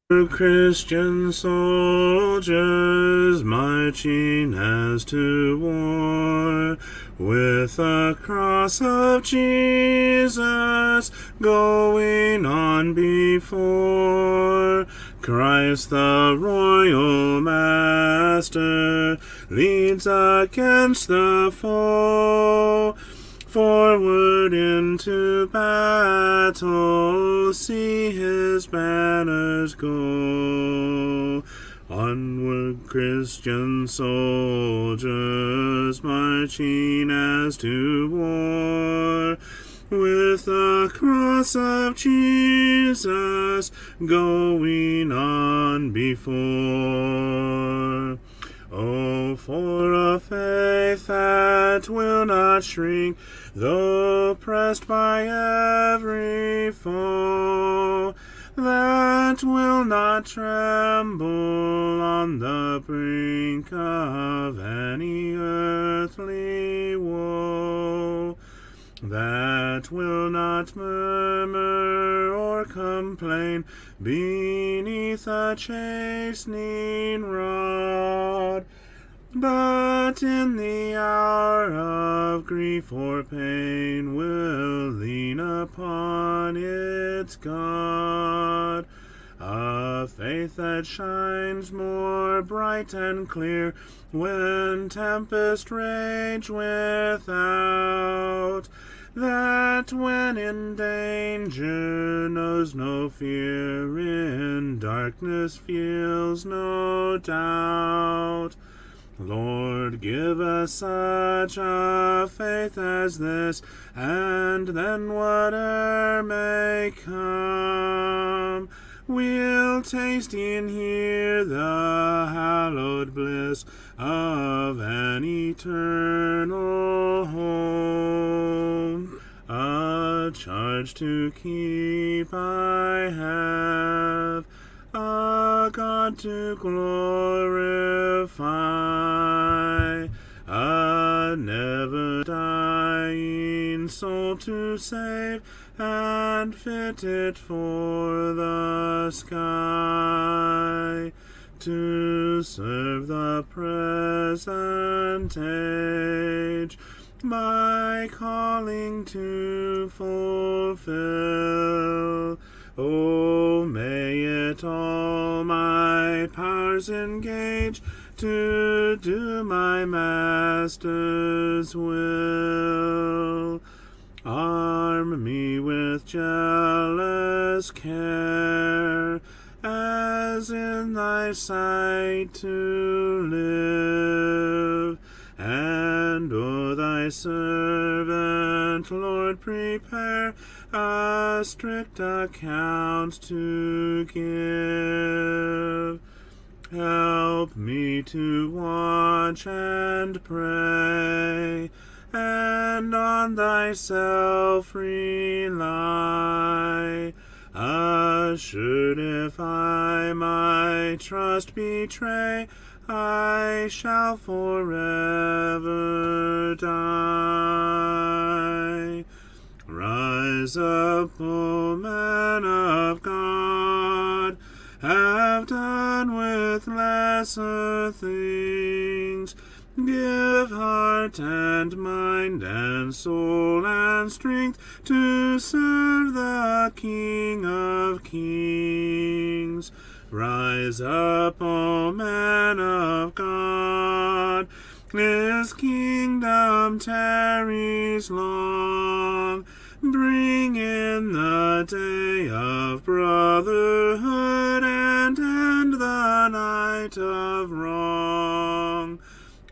Christian soldiers marching as to war, with the cross of Jesus going on before. Christ the royal master leads against the foe. Forward into battle, see his banners go. Onward, Christian soldiers, marching as to war, with the cross of Jesus going on before. Oh, for a faith that will not shrink, though pressed by every foe, that will not tremble on the brink of any earthly woe, that will not murmur or complain beneath a chastening rod, but in the hour of grief or pain will lean upon its God. A faith that shines more bright and clear when tempests rage without, that when in danger knows no fear, in darkness feels no doubt. Lord, give us such a faith as this, and then whate'er may come, we'll taste and hear the hallowed bliss of an eternal home. A charge to keep I have, a God to glorify, a never-dying soul to save, and fit it for the sky, to serve the present age, my calling to fulfill. Oh, may it all my powers engage to do my Master's will. Arm me with jealous care, as in thy sight to live, and O thy servant, Lord, prepare a strict account to give. Help me to watch and pray, and on thyself rely, assured if I my trust betray, I shall forever die. Rise up, O man of God, have done with lesser things, give heart and mind and soul and strength to serve the King of Kings. Rise up, O man of God, his kingdom tarries long. Bring in the day of brotherhood and end the night of wrong.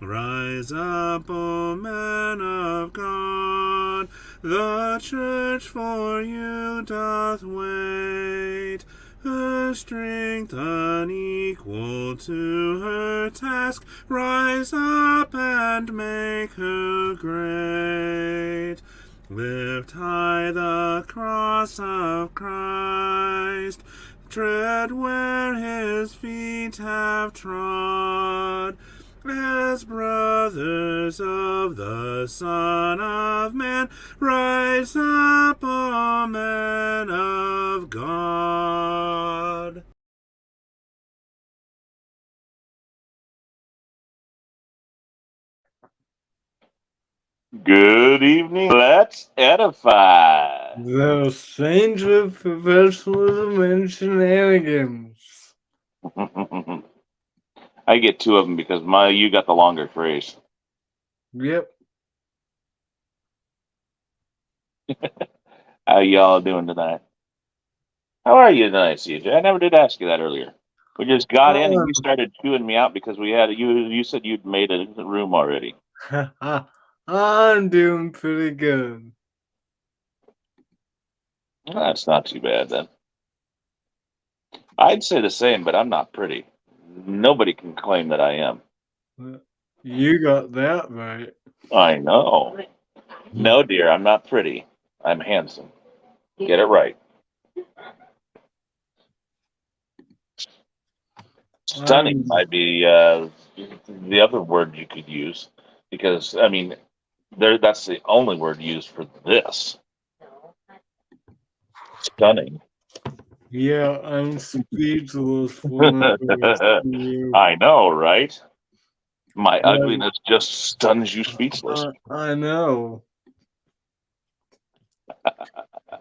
Rise up, O man of God, the church for you doth wait. Her strength unequal to her task, rise up and make her great. Lift high the cross of Christ, tread where his feet have trod, as brothers of the Son of Man, rise up, O men of God. Good evening. Let's edify. The saints of professionalism and shenanigans. I get two of them because you got the longer phrase. Yep. How y'all doing tonight? How are you tonight, CJ? I never did ask you that earlier. We just got in and you started chewing me out because we had you said you'd made a room already. I'm doing pretty good. That's not too bad then. I'd say the same, but I'm not pretty. Nobody can claim that I am. You got that right. I know. No, dear, I'm not pretty. I'm handsome. Get it right. Stunning I'm might be the other word you could use because I mean that's the only word used for this. Stunning. I'm speechless whenever I see you. I know, right? My Like, ugliness just stuns you speechless. I know.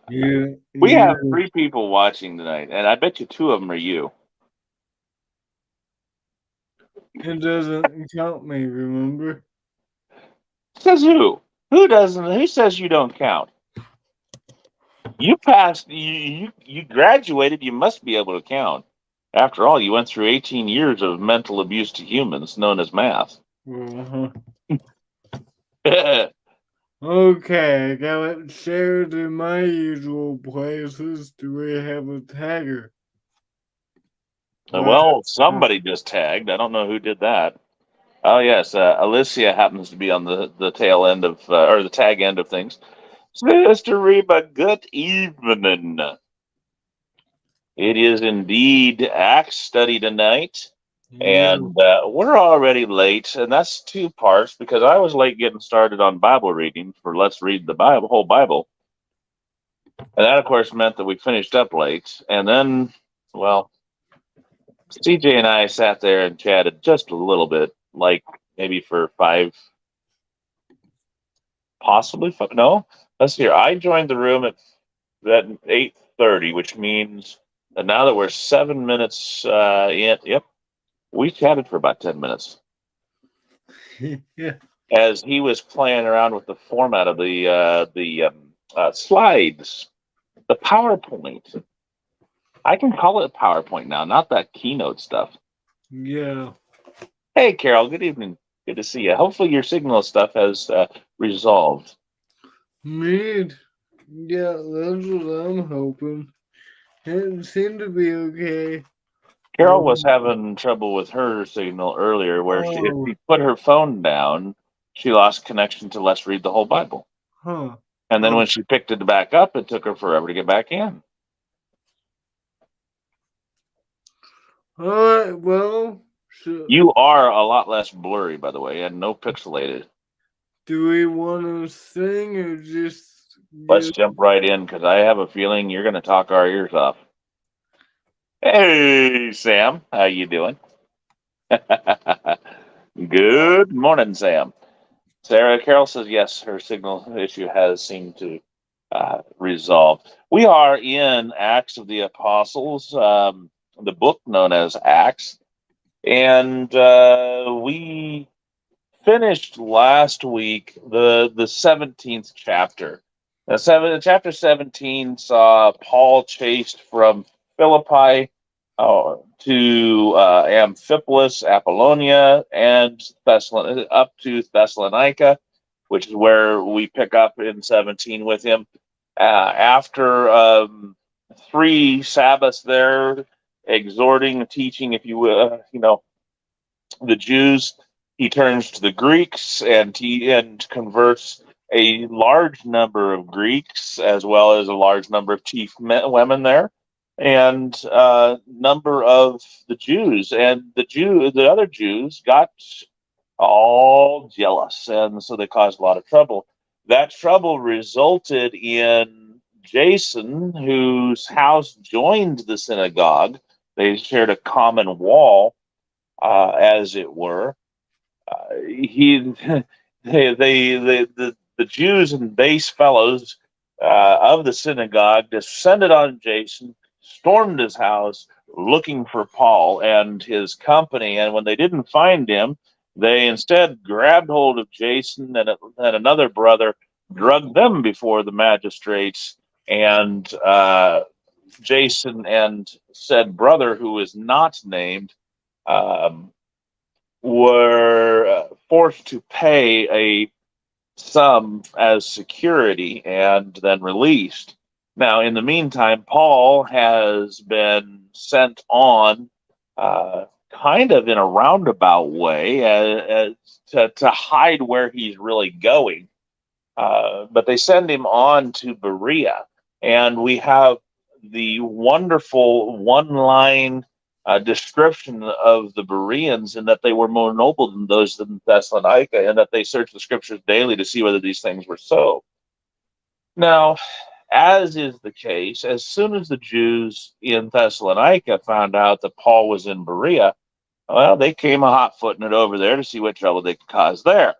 You We have you three people watching tonight, and I bet you two of them are you. it doesn't count me, remember? Says who? Who doesn't? Who says you don't count? You passed. You graduated. You must be able to count. After all, you went through 18 years of mental abuse to humans, known as math. Uh-huh. Well, Okay, I got it shared in my usual places. Do we have a tagger? Uh, somebody just tagged. I don't know who did that. Oh yes, Alicia happens to be on the tail end of or the tag end of things. Sister Reba, good evening. It is indeed Acts study tonight, yeah, and we're already late, and that's two parts because I was late getting started on Bible reading for Let's Read the Bible, whole Bible, and that of course meant that we finished up late, and then, well, CJ and I sat there and chatted just a little bit, like maybe for possibly five. No, let's see here. I joined the room at 8:30, which means that now that we're 7 minutes in, yep, we chatted for about 10 minutes yeah, as he was playing around with the format of the slides, the PowerPoint. I can call it PowerPoint now, not that keynote stuff. yeah. Hey, Carol. Good evening. Good to see you. Hopefully, your signal stuff has resolved. Neat. Yeah, that's what I'm hoping. It seemed to be okay. Carol was Um, having trouble with her signal earlier, where if oh, she put her phone down, she lost connection to Let's Read the Whole Bible. huh. And then Oh, when she picked it back up, it took her forever to get back in. alright, well, so You are a lot less blurry, by the way, and no pixelated. do we want to sing or just Let's get. jump right in because I have a feeling you're going to talk our ears off. Hey, Sam, how you doing? Good morning, Sam. Sarah Carroll says yes, her signal issue has seemed to resolve. We are in Acts of the Apostles, the book known as Acts, and we finished last week the 17th chapter. Chapter 17 saw Paul chased from Philippi to Amphipolis, Apollonia, and up to Thessalonica, which is where we pick up in 17 with him. After three Sabbaths there, exhorting, teaching, if you will, the Jews, he turns to the Greeks and converts a large number of Greeks as well as a large number of chief women there, and number of the Jews. And the other Jews got all jealous, and so they caused a lot of trouble. That trouble resulted in Jason, whose house joined the synagogue. They shared a common wall, as it were. He, they, the the Jews and base fellows of the synagogue descended on Jason, stormed his house, looking for Paul and his company. And when they didn't find him, they instead grabbed hold of Jason and another brother, drugged them before the magistrates, and Jason and said brother, who is not named, um, were forced to pay a sum as security and then released. Now, in the meantime, Paul has been sent on, kind of in a roundabout way, to hide where he's really going. But they send him on to Berea, and we have the wonderful one-line description of the Bereans, in that they were more noble than those in Thessalonica, and that they searched the scriptures daily to see whether these things were so. Now, as is the case, as soon as the Jews in Thessalonica found out that Paul was in Berea, well, they came a hot footing it over there to see what trouble they could cause there.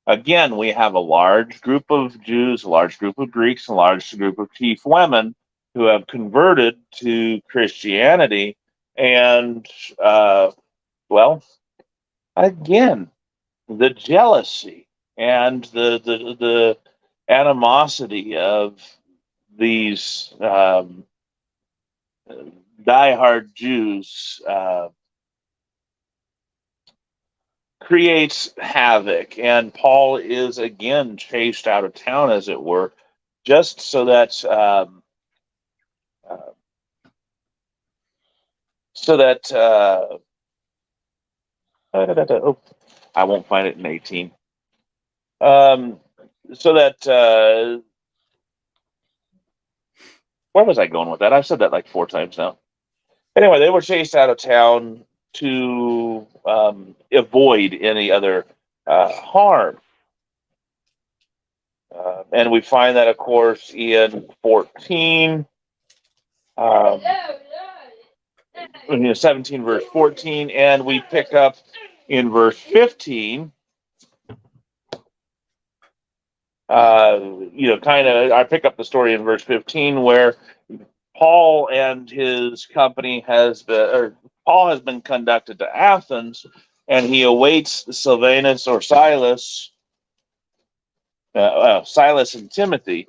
Again, we have a large group of Jews, a large group of Greeks, a large group of chief women who have converted to Christianity. And, well, again, the jealousy and the animosity of these diehard Jews creates havoc, and Paul is again chased out of town, as it were, just so that oh, I won't find it in 18. So that where was I going with that? I've said that like 4 times now. Anyway, they were chased out of town to avoid any other harm. And we find that, of course, in 14, 17, verse 14, and we pick up in verse 15. I pick up the story in verse 15, where Paul and his company Paul has been conducted to Athens, and he awaits Silvanus or Silas and Timothy,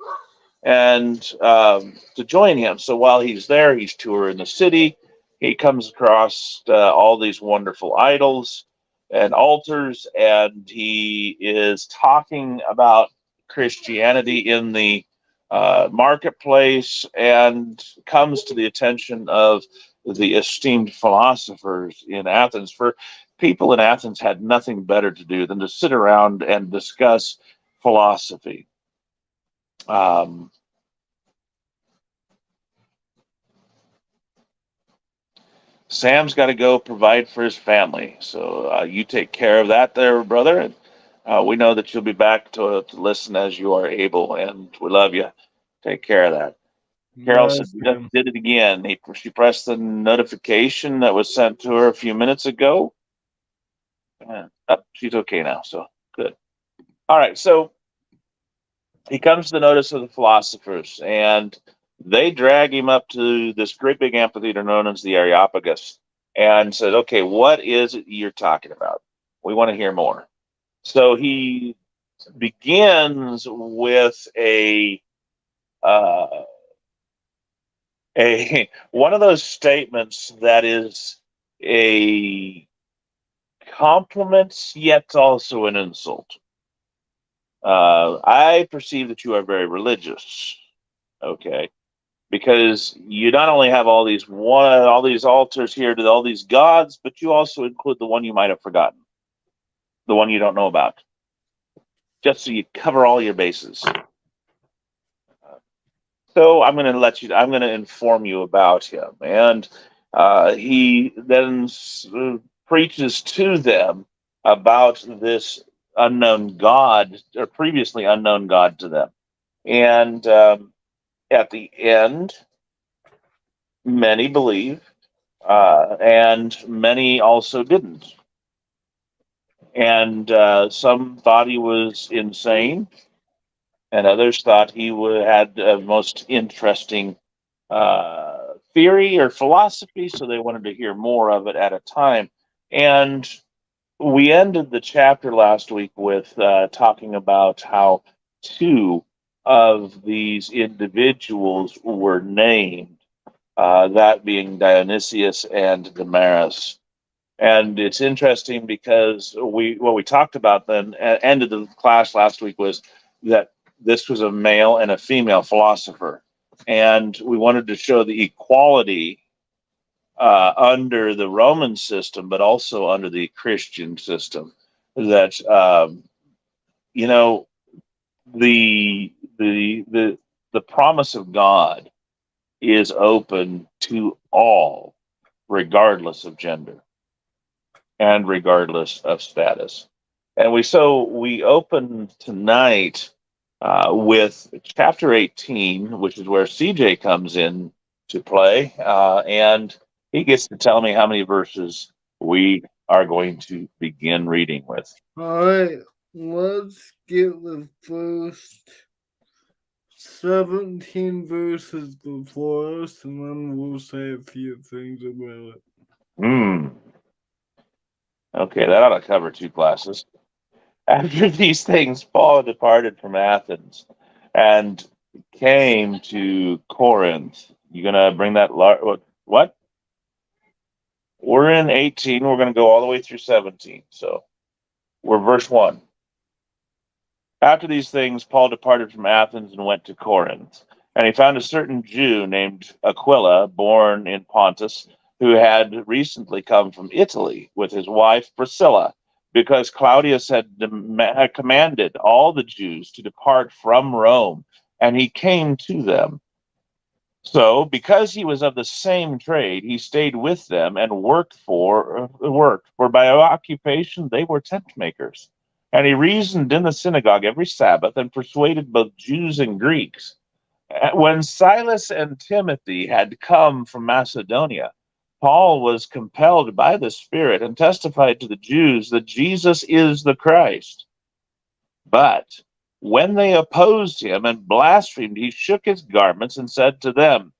and to join him. So while he's there, he's touring the city. He comes across all these wonderful idols and altars, and he is talking about Christianity in the marketplace, and comes to the attention of the esteemed philosophers in Athens. For people in Athens had nothing better to do than to sit around and discuss philosophy. Sam's got to go provide for his family, so you take care of that there, brother. And we know that you'll be back to listen as you are able, and we love you. Take care of that. Carol said she just did it again. She pressed the notification that was sent to her a few minutes ago. She's okay now, so good. All right, so he comes to the notice of the philosophers, and they drag him up to this great big amphitheater known as the Areopagus, and said, okay, what is it you're talking about? We want to hear more. So he begins with one of those statements that is a compliment, yet also an insult. I perceive that you are very religious, okay? Because you not only have all these altars here to all these gods, but you also include the one you might have forgotten, the one you don't know about, just so you cover all your bases. So I'm going to inform you about him. And he then preaches to them about this unknown God, or previously unknown God to them. And at the end, many believe, and many also didn't. And some thought he was insane. and others thought he had the most interesting theory or philosophy, so they wanted to hear more of it at a time. And we ended the chapter last week with talking about how two of these individuals were named, that being Dionysius and Damaris. And it's interesting because what we talked about then at the end of the class last week was that this was a male and a female philosopher. And we wanted to show the equality under the Roman system, but also under the Christian system. That you know the the the the promise of God is open to all, regardless of gender and regardless of status. And we open tonight with chapter 18, which is where CJ comes in to play, and he gets to tell me how many verses we are going to begin reading with. All right, let's get the first 17 verses before us, and then we'll say a few things about it. Hmm. Okay, that ought to cover two classes. After these things, Paul departed from Athens and came to Corinth. You gonna bring that? What? We're in 18. We're gonna go all the way through 17. So we're verse 1. After these things, Paul departed from Athens and went to Corinth. And he found a certain Jew named Aquila, born in Pontus, who had recently come from Italy with his wife Priscilla, because Claudius had commanded all the Jews to depart from Rome, and he came to them. So, because he was of the same trade, he stayed with them and worked. For by occupation they were tent makers. And he reasoned in the synagogue every Sabbath and persuaded both Jews and Greeks. When Silas and Timothy had come from Macedonia, Paul was compelled by the Spirit and testified to the Jews that Jesus is the Christ. But when they opposed him and blasphemed, he shook his garments and said to them,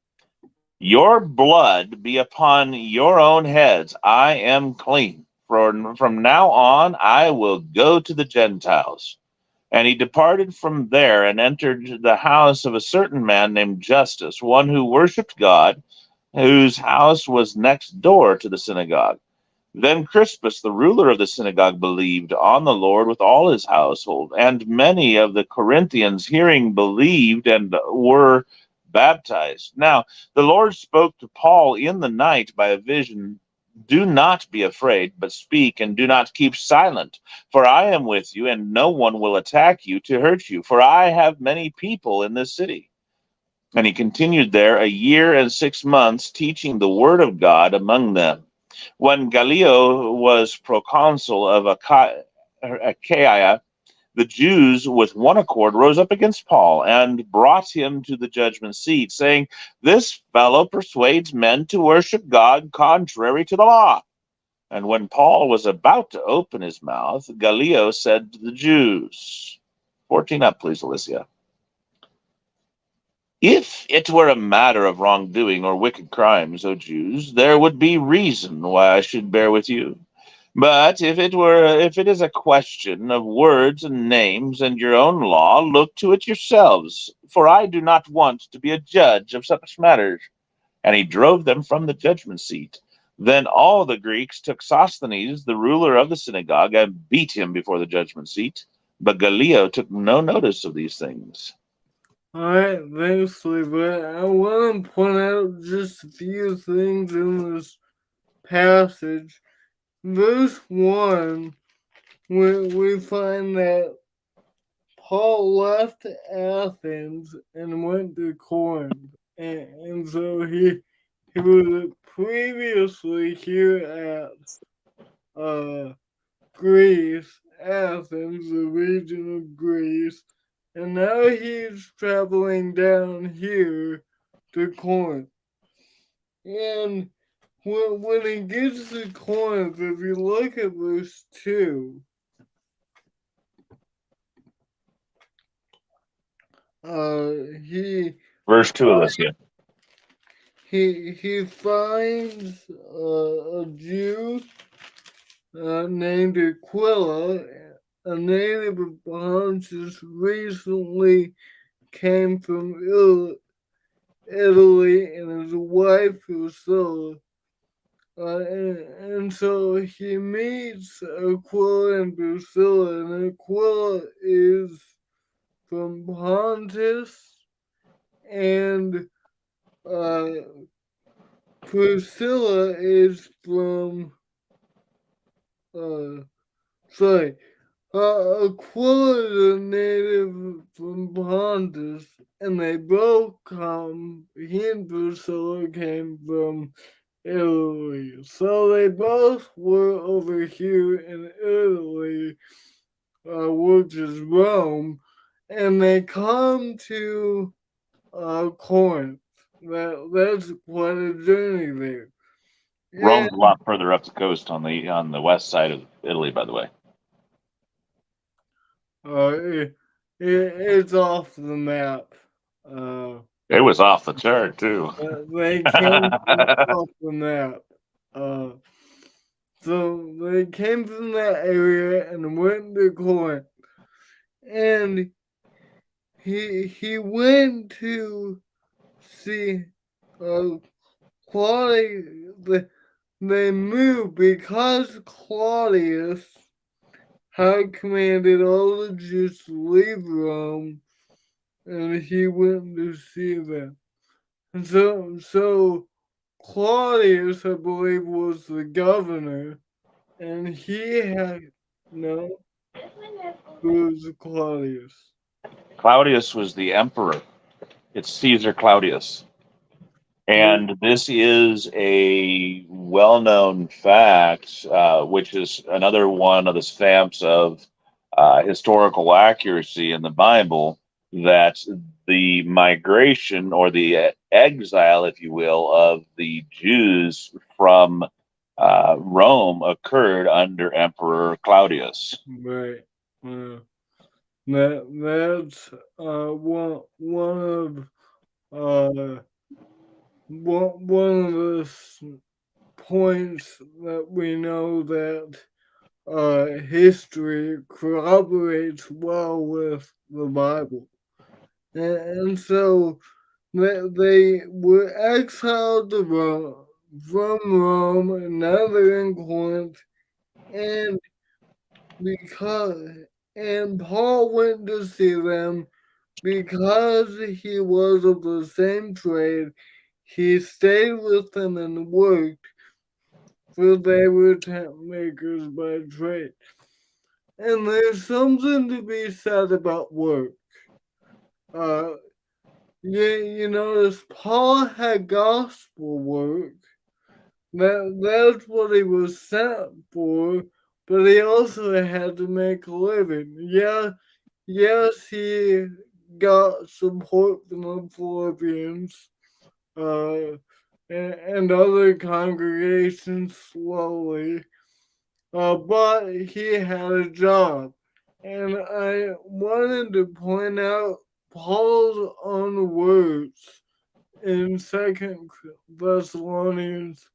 "Your blood be upon your own heads. I am clean. For from now on I will go to the Gentiles." And he departed from there and entered the house of a certain man named Justus, one who worshipped God, whose house was next door to the synagogue. Then Crispus, the ruler of the synagogue, believed on the Lord with all his household, and many of the Corinthians, hearing, believed and were baptized. Now, the Lord spoke to Paul in the night by a vision. "Do not be afraid, but speak, and do not keep silent, for I am with you, and no one will attack you to hurt you, for I have many people in this city." And he continued there a year and 6 months, teaching the word of God among them. When Gallio was proconsul of Achaia, the Jews with one accord rose up against Paul and brought him to the judgment seat, saying, "This fellow persuades men to worship God contrary to the law." And when Paul was about to open his mouth, Gallio said to the Jews, 14 up, please, Alicia. "If it were a matter of wrongdoing or wicked crimes, O Jews, there would be reason why I should bear with you. But if it is a question of words and names and your own law, look to it yourselves, for I do not want to be a judge of such matters." And he drove them from the judgment seat. Then all the Greeks took Sosthenes, the ruler of the synagogue, and beat him before the judgment seat. But Gallio took no notice of these things. All right, thanks, Levi. I want to point out just a few things in this passage. Verse 1, we find that Paul left Athens and went to Corinth. And so he was previously here at Greece, Athens, the region of Greece, and now he's traveling down here to Corinth. And when he gets to Corinth, if you look at verse 2, he Verse 2 of this, yeah. he finds a Jew named Aquila, a native of Pontus, recently came from Italy, and his wife Priscilla. And so he meets Aquila and Priscilla, and Aquila is from Pontus, and uh, Priscilla is from, sorry, Aquila is a native from Pontus, and they both come, he and Priscilla came from Italy. So they both were over here in Italy, which is Rome, and they come to Corinth. That's quite a journey there. Yeah, Rome's a lot further up the coast on the west side of Italy, by the way. it's off the map. It was off the chart too. They came off the map. Uh, so they came from that area and went to Corinth, and he went to see Claudius. They moved because Claudius had commanded all the Jews to leave Rome, and he went to see them. And so Claudius, I believe, was the governor, and he had no. Who was Claudius? Claudius was the emperor. It's Caesar Claudius. And this is a well-known fact, which is another one of the stamps of historical accuracy in the Bible, that the migration or the exile, if you will, of the Jews from Rome occurred under Emperor Claudius. Right. That's one of the points that we know that history corroborates well with the Bible, and so they were exiled to Rome, from Rome, and now they're in Corinth, and because and Paul went to see them because he was of the same trade. He stayed with them and worked, for they were tent makers by trade. And there's something to be said about work. Uh, you notice Paul had gospel work. That's what he was sent for, but he also had to make a living. Yes, he got support from the Philippians, and other congregations slowly, but he had a job. And I wanted to point out Paul's own words in 2 Thessalonians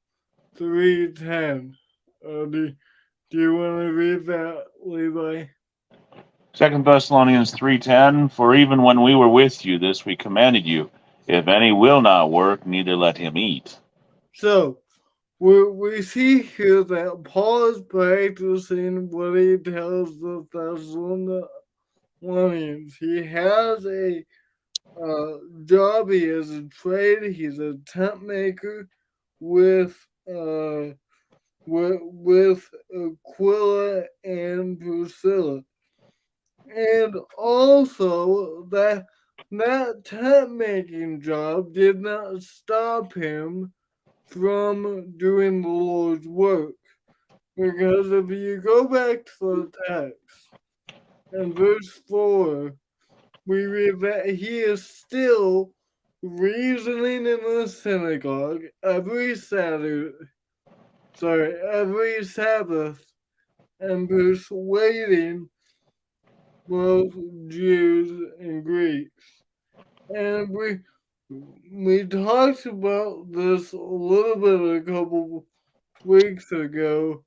3:10. Do you want to read that, Levi? 2 Thessalonians 3:10, for even when we were with you, this we commanded you, if any will not work, neither let him eat. So, we see here that Paul is practicing what he tells the Thessalonians. He has a job, he has a trade, he's a tent maker with Aquila and Priscilla. And also that tent making job did not stop him from doing the Lord's work. Because if you go back to the text, in verse 4, we read that he is still reasoning in the synagogue every Sabbath, and persuading both Jews and Greeks. And we talked about this a little bit a couple weeks ago.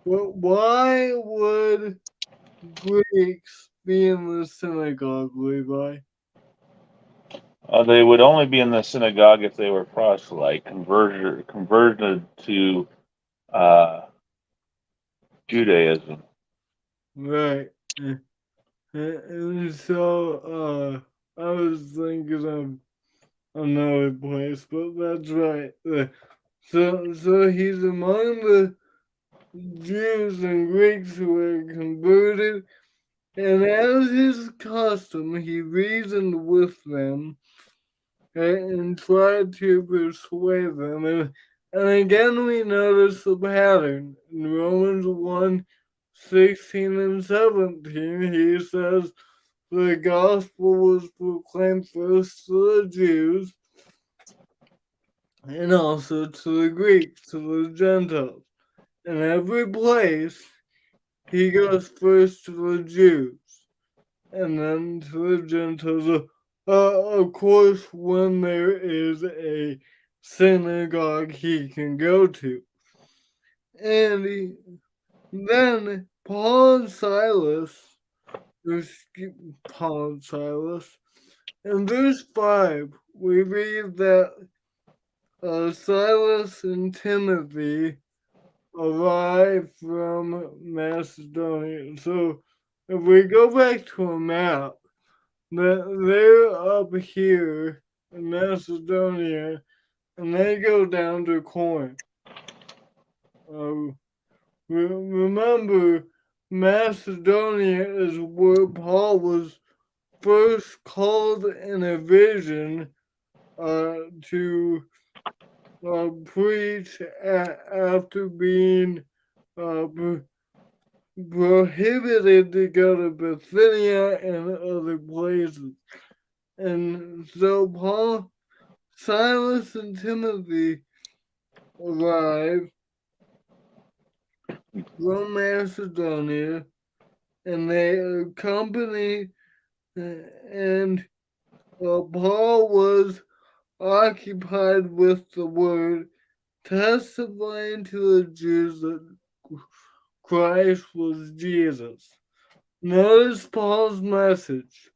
But why would Greeks be in the synagogue, Levi? They would only be in the synagogue if they were proselyte, converted to uh, Judaism. Right. And so I was thinking of another place, but that's right. So he's among the Jews and Greeks who were converted, and as his custom, he reasoned with them and tried to persuade them. And again, we notice the pattern. In Romans 1 16 and 17, he says, the gospel was proclaimed first to the Jews and also to the Greeks, to the Gentiles. In every place, he goes first to the Jews and then to the Gentiles. Of course, when there is a synagogue he can go to. And then Paul and Silas, Paul and Silas, in verse 5, we read that Silas and Timothy arrived from Macedonia. So if we go back to a map, they're up here in Macedonia and they go down to Corinth. Remember, Macedonia is where Paul was first called in a vision to preach after being prohibited to go to Bithynia and other places. And so Paul, Silas, and Timothy arrive from Macedonia, and they accompany, and Paul was occupied with the word, testifying to the Jews that Christ was Jesus. Notice Paul's message.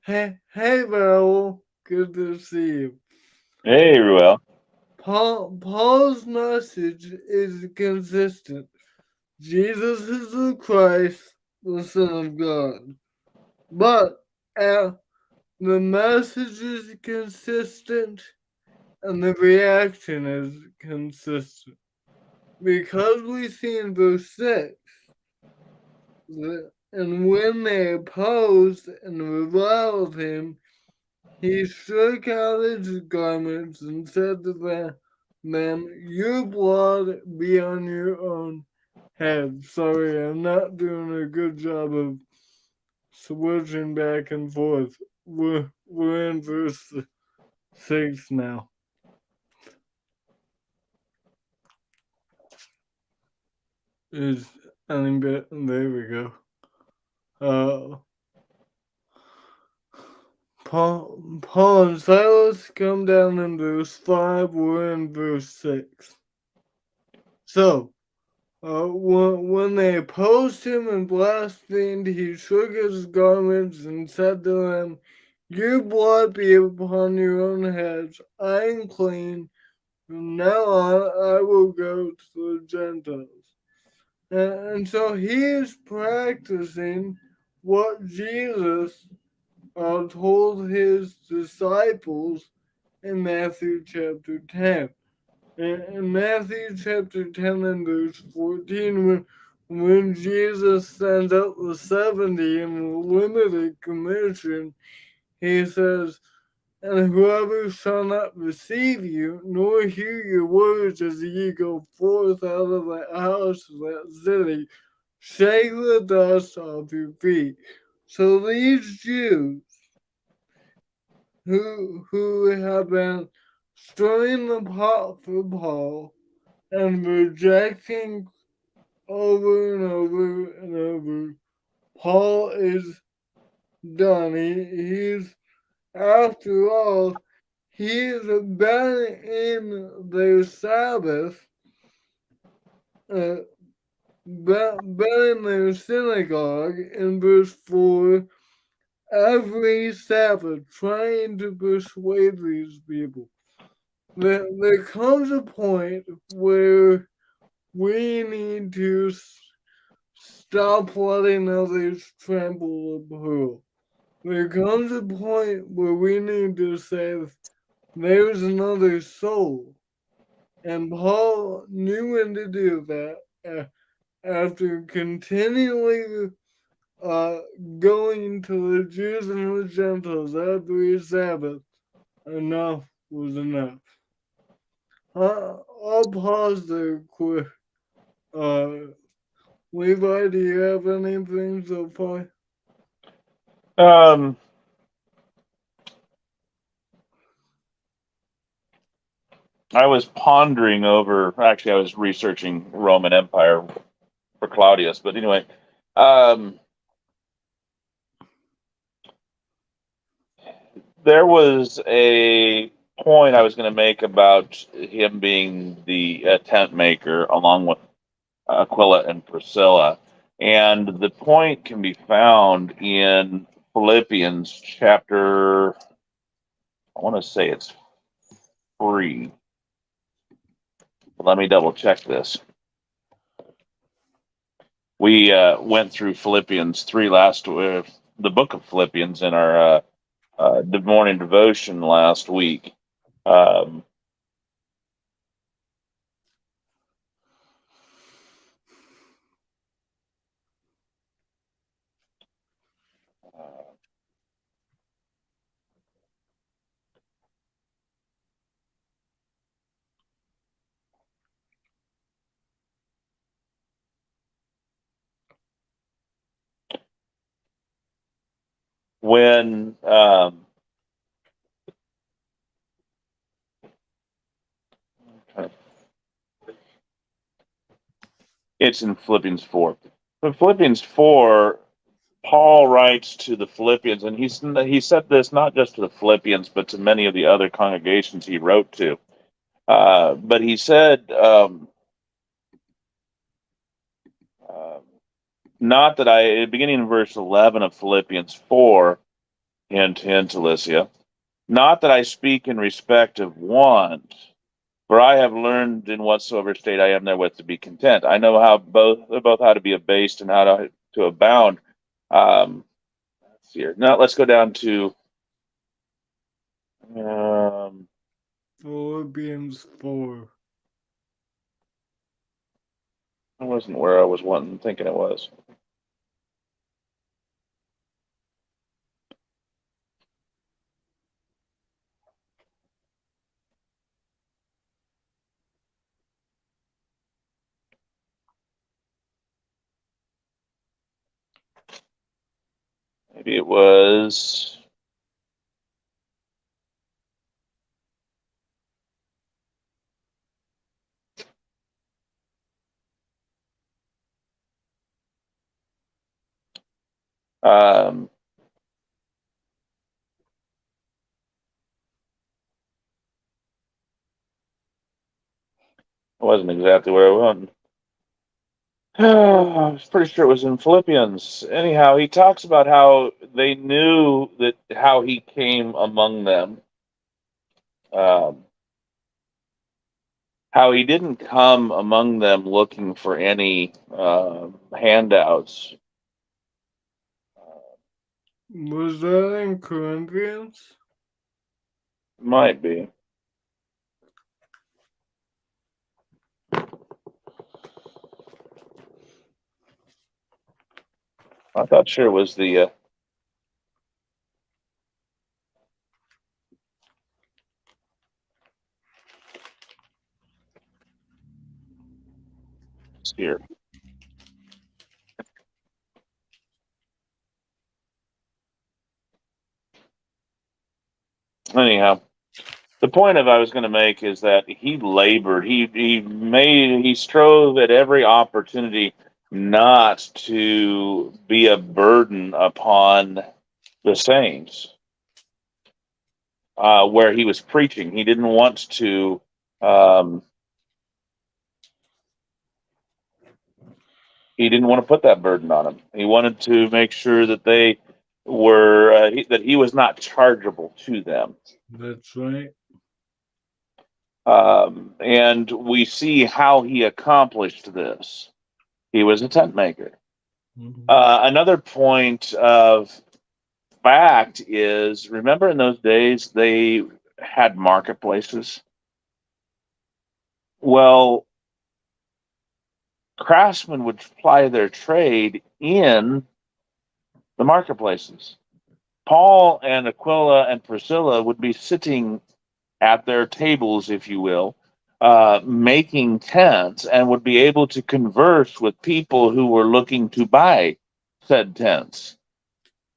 Hey, Raul, good to see you. Hey, Ruel. Paul's message is consistent. Jesus is the Christ, the Son of God. But the message is consistent and the reaction is consistent. Because we see in verse 6, and when they opposed and reviled him, he shook out his garments and said to them, your blood be on your own head. Sorry, I'm not doing a good job of switching back and forth. We're in verse 6 now. Is any bit? There we go. Paul and Silas come down in verse 5. We're in verse 6. So, when they opposed him and blasphemed, he shook his garments and said to them, your blood be upon your own heads. I am clean. From now on, I will go to the Gentiles. And so he is practicing what Jesus told his disciples in Matthew chapter 10. In Matthew chapter 10 and verse 14, when Jesus sends out the 70 in the limited commission, he says, and whoever shall not receive you, nor hear your words as ye go forth out of the house of that city, shake the dust off your feet. So these Jews who have been stirring the pot for Paul and rejecting over and over and over, Paul is done. He's after all, he's been in their Sabbath, uh, been in their synagogue in verse 4 every Sabbath, trying to persuade these people. There comes a point where we need to stop letting others trample the pearl. There comes a point where we need to say, there's another soul. And Paul knew when to do that after continually going to the Jews and the Gentiles every Sabbath. Enough was enough. I'll pause there quick. Levi, do you have anything so far? I was pondering over. Actually, I was researching Roman Empire for Claudius, but anyway, there was a point I was going to make about him being the tent maker, along with Aquila and Priscilla, and the point can be found in Philippians chapter. I want to say it's 3. Let me double check this. We went through Philippians 3 the book of Philippians in our morning devotion last week. When it's in Philippians 4. In Philippians 4, Paul writes to the Philippians, and he said this not just to the Philippians, but to many of the other congregations he wrote to. But he said, not that beginning in verse 11 of Philippians 4, hint, hint, Alicia, not that I speak in respect of want, for I have learned in whatsoever state I am therewith to be content. I know how both how to be abased and how to abound. Let's see here. Now let's go down to Philippians 4. I wasn't where I was thinking it was. Maybe it was. It wasn't exactly where I went. I was pretty sure it was in Philippians. Anyhow, he talks about how they knew that how he came among them. How he didn't come among them looking for any handouts. Was that in Corinthians? Might be. I thought sure it was the. Here. Anyhow, the point of I was going to make is that he labored. He strove at every opportunity not to be a burden upon the saints. where he was preaching. He didn't want to. Um, he didn't want to put that burden on them. He wanted to make sure that they were that he was not chargeable to them. That's right. And we see how he accomplished this. He was a tent maker. Mhm. Another point of fact is, remember in those days they had marketplaces. Well, craftsmen would ply their trade in the marketplaces. Paul and Aquila and Priscilla would be sitting at their tables, if you will, making tents, and would be able to converse with people who were looking to buy said tents.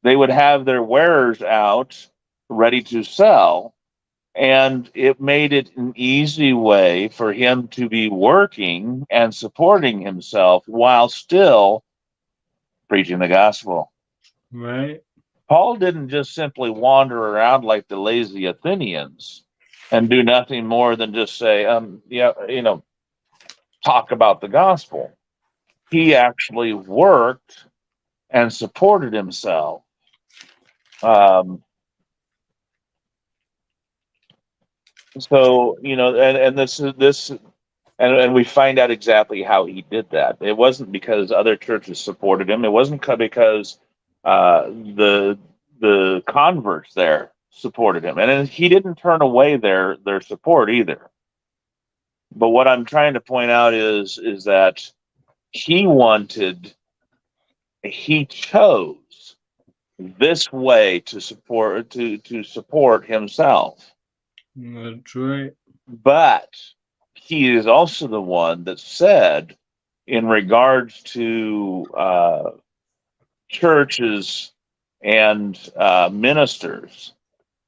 They would have their wares out ready to sell, and it made it an easy way for him to be working and supporting himself while still preaching the gospel. Right. Paul didn't just simply wander around like the lazy Athenians and do nothing more than just say, yeah, talk about the gospel. He actually worked and supported himself. Um, so and and we find out exactly how he did that. It wasn't because other churches supported him. It wasn't because the converts there supported him, and he didn't turn away their support either. But what I'm trying to point out is that he chose this way to support himself. That's right. But he is also the one that said, in regards to churches and ministers,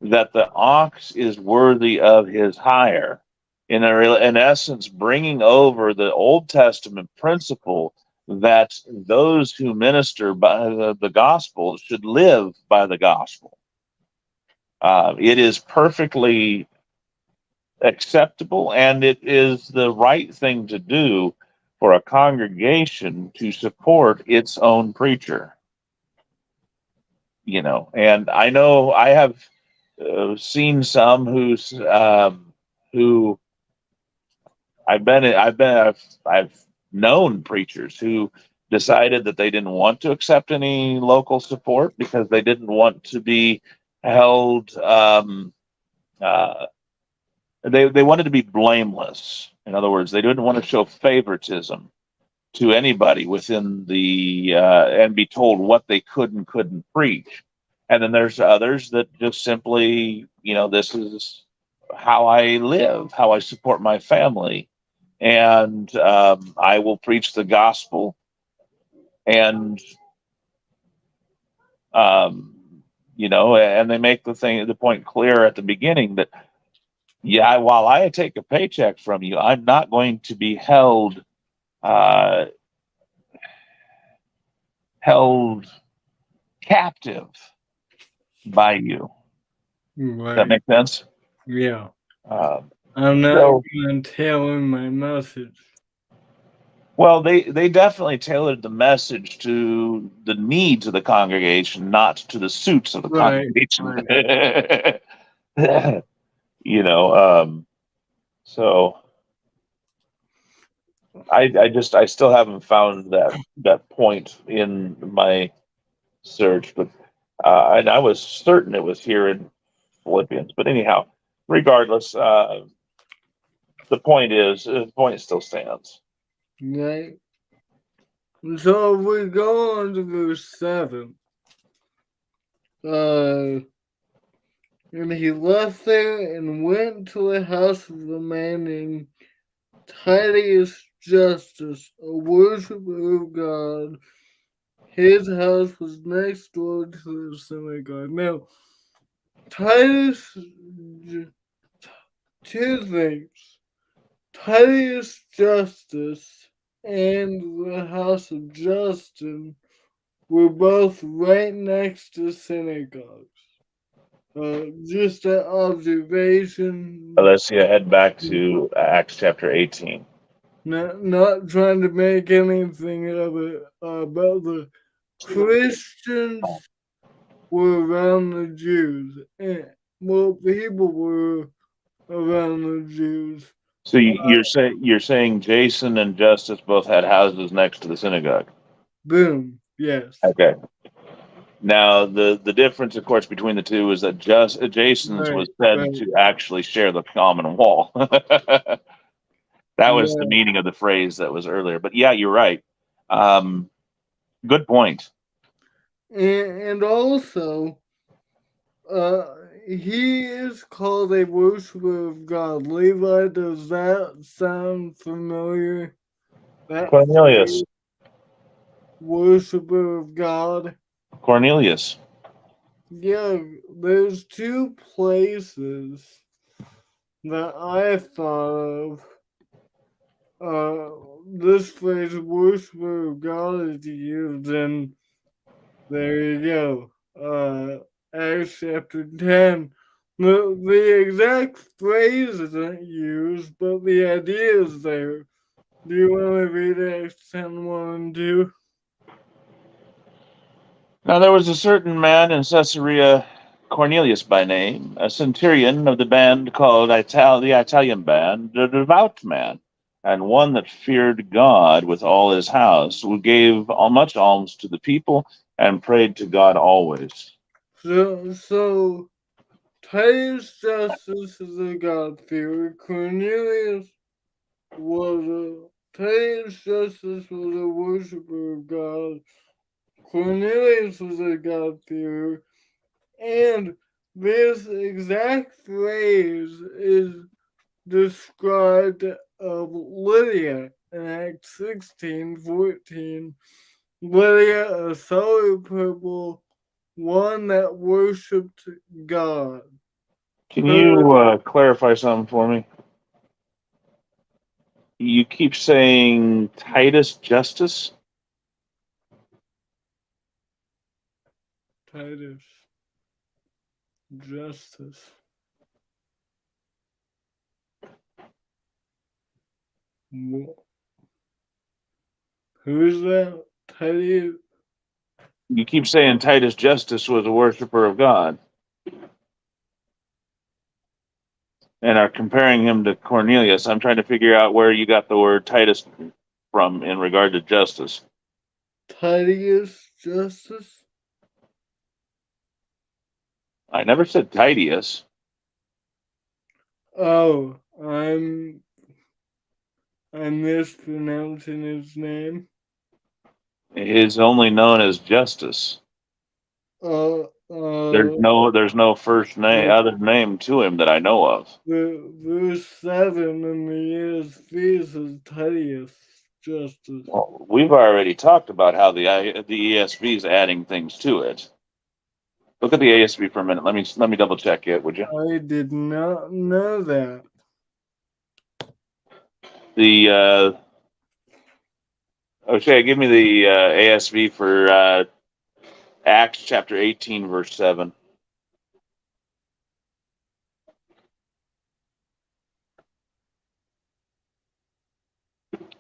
that the ox is worthy of his hire. In essence, bringing over the Old Testament principle that those who minister by the gospel should live by the gospel. It is perfectly acceptable, and it is the right thing to do for a congregation to support its own preacher. And I know I have seen some who I've known preachers who decided that they didn't want to accept any local support because they didn't want to be held. Uh, they wanted to be blameless. In other words, they didn't want to show favoritism to anybody within the and be told what they could and couldn't preach. And then there's others that just simply, this is how I live, how I support my family, and I will preach the gospel. And and they make the point clear at the beginning that, yeah, while I take a paycheck from you, I'm not going to be uh, held captive by you. Does that Right. make sense? Yeah. Um, I'm not so, going to tailor my message. well, they definitely tailored the message to the needs of the congregation, not to the suits of the Right. congregation. Right. So I still haven't found that point in my search, but and I was certain it was here in Philippians. But anyhow, regardless, the point still stands. Right. So if we go on to verse 7. And he left there and went to the house of a man named Titus Justus, a worshiper of God. His house was next door to the synagogue. Now, Titus, two things. Titus Justus and the house of Justin were both right next to synagogues. just an observation. Let's head back to Acts chapter 18. Not trying to make anything of it, but the Christians were around the Jews, and well, people were around the Jews. So you're saying Jason and Justice both had houses next to the synagogue. Boom. Yes. Okay. Now the difference, of course, between the two is that Jason's was Right. said to actually share the common wall. That was the Yeah. meaning of the phrase that was earlier. But yeah, you're right. Um, good point. And also, he is called a worshiper of God. Levi, does that sound familiar? That Cornelius. phrase, worshiper of God. Cornelius. Yeah, there's two places that I thought of. This phrase, worshiper of God, is used, and there you go. Acts chapter 10. The exact phrase isn't used, but the idea is there. Do you want to read Acts 10 1 and 2? Now there was a certain man in Caesarea, Cornelius by name, a centurion of the band called the Italian band, a devout man, and one that feared God with all his house, who gave much alms to the people and prayed to God always. So Titus Justice is a God-fearer. Titus Justice was a worshiper of God. Cornelius was a God-fearer. And this exact phrase is described of Lydia in Acts 16:14. Lydia, a solar purple, one that worshipped God. Can you clarify something for me? You keep saying Titus Justice? Titus Justice. Who's that? Titus. You keep saying Titus Justice was a worshiper of God and are comparing him to Cornelius. I'm trying to figure out where you got the word Titus from in regard to justice. Titus Justice? I never said Titius. Oh, I'm mispronouncing his name. He's only known as Justice. Uh, There's no first name, other name to him that I know of. verse 7 in the ESV says Titus Justice. Well, we've already talked about how the ESV is adding things to it. Look at the ASV for a minute. Let me double check it, would you? I did not know that. The okay, give me the ASV for Acts chapter 18, verse 7.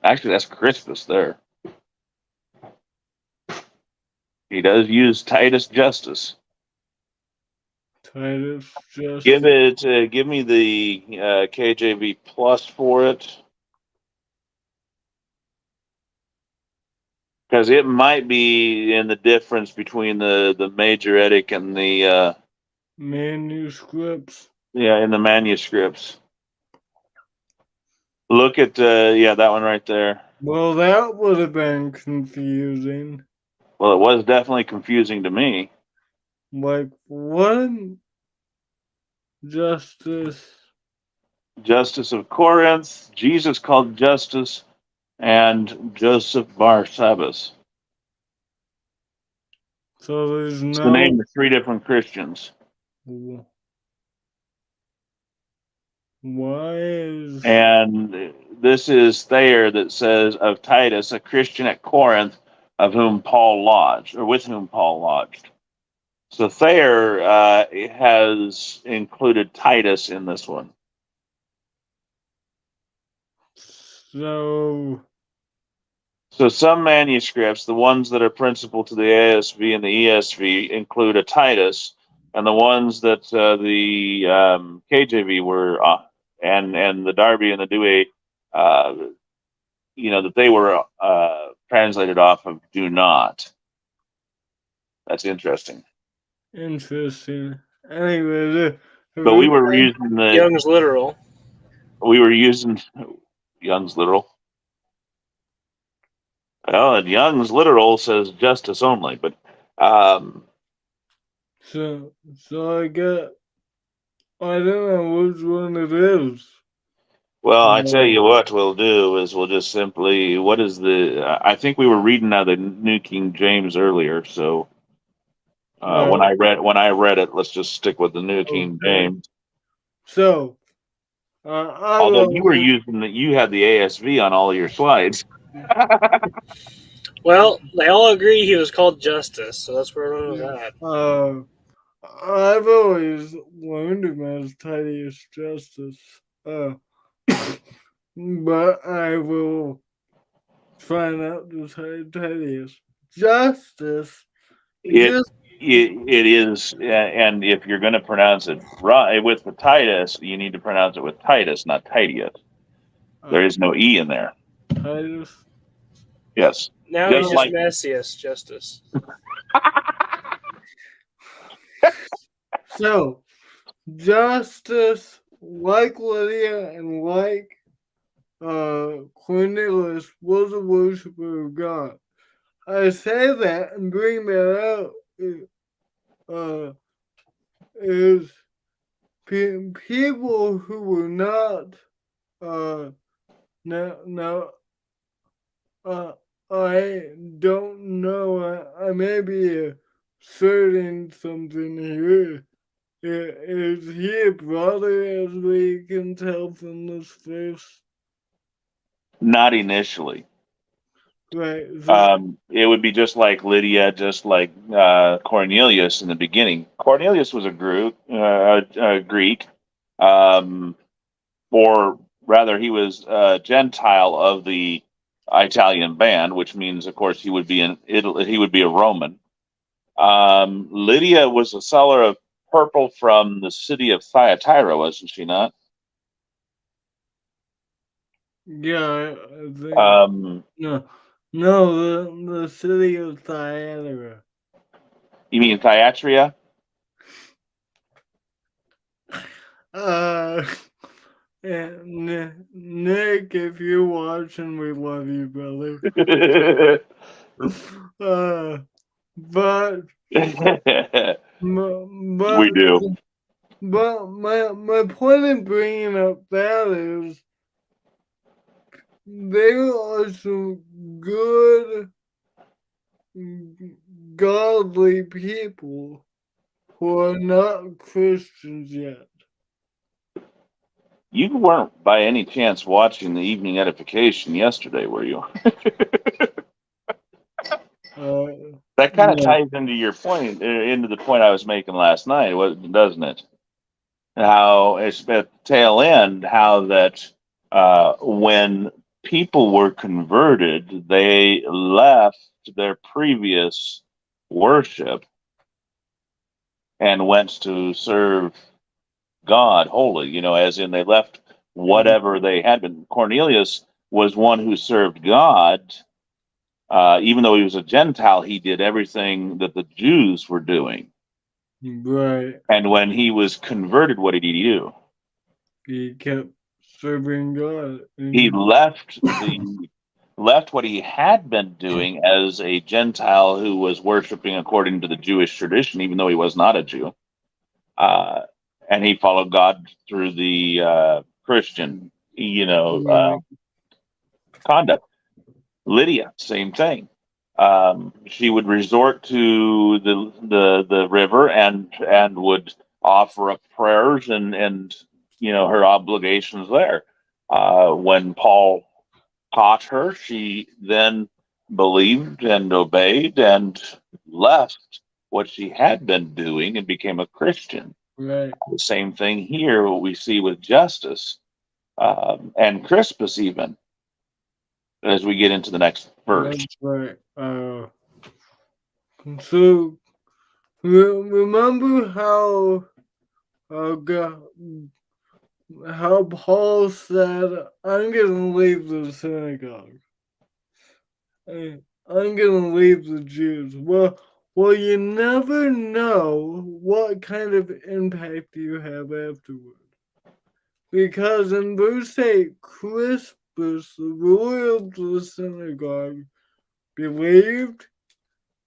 Actually, that's Crispus there. He does use Titus Justice. Titus Justice. Give me the KJV plus for it. Because it might be in the difference between the Majoretic and the manuscripts. in the manuscripts. Look at that one right there. Well, that would have been confusing. Well, it was definitely confusing to me. Like, what? Justice of Corinth, Jesus called Justus, and Joseph Barsabbas. So there's It's no. the name of three different Christians. Why is. And this is Thayer that says of Titus, a Christian at Corinth, of whom Paul lodged, or with whom Paul lodged. So Thayer has included Titus in this one. So some manuscripts, the ones that are principal to the ASV and the ESV, include a Titus, and the ones that the KJV were and the Darby and the Douay, that they were translated off of, do not. That's interesting. Interesting. Anyway, But we were using Young's literal. We were using Young's literal. Well, and Young's literal says justice only, but so I don't know which one it is. Well, I tell you what we'll do is we'll just simply, what is I think we were reading out the New King James earlier, so when I read it, let's just stick with the New King James. So, although you had the ASV on all of your slides. Well, they all agree he was called Justice, so that's where we're at. I've always learned him as Titus Justice. But I will find out the Titus Justice. It is, and if you're going to pronounce it right with the Titus, you need to pronounce it with Titus, not Titius. There is no E in there. Titus. Yes. Now he's just Messias Justice. So, Justice, like Lydia and like Cornelius, was a worshiper of God. I say that and bring that out is people who were not I don't know. I may be asserting something here. Is he a brother, as we can tell from this verse? Not initially. Right. It would be just like Lydia, just like Cornelius in the beginning. Cornelius was a Greek, or rather, he was a Gentile of the Italian band, which means, of course, he would be in Italy. He would be a Roman. Lydia was a seller of purple from the city of Thyatira, wasn't she not? Yeah, I think. No, the city of Thyatira. You mean Thyatira? Nick, if you're watching, we love you, brother. But we do. But my point in bringing up that is there are some good, godly people who are not Christians yet. You weren't by any chance watching the evening edification yesterday, were you? That kind of ties into your point, into the point I was making last night, doesn't it? How it's at the tail end, how that when people were converted, they left their previous worship and went to serve God wholly, as in they left whatever they had been. Cornelius was one who served God. Even though he was a Gentile, he did everything that the Jews were doing. Right. And when he was converted, what did he do? He kept serving God. He left what he had been doing as a Gentile who was worshiping according to the Jewish tradition, even though he was not a Jew. And he followed God through the Christian, conduct. Lydia, same thing. She would resort to the river and would offer up prayers and her obligations there. When Paul taught her, she then believed and obeyed and left what she had been doing and became a Christian. Right. The same thing here, what we see with Justice and Crispus, even as we get into the next verse. That's right. So remember how Paul said, "I'm gonna leave the synagogue. I'm gonna leave the Jews." Well, you never know what kind of impact you have afterward. Because in verse 8, Crispus, the ruler of the synagogue, believed,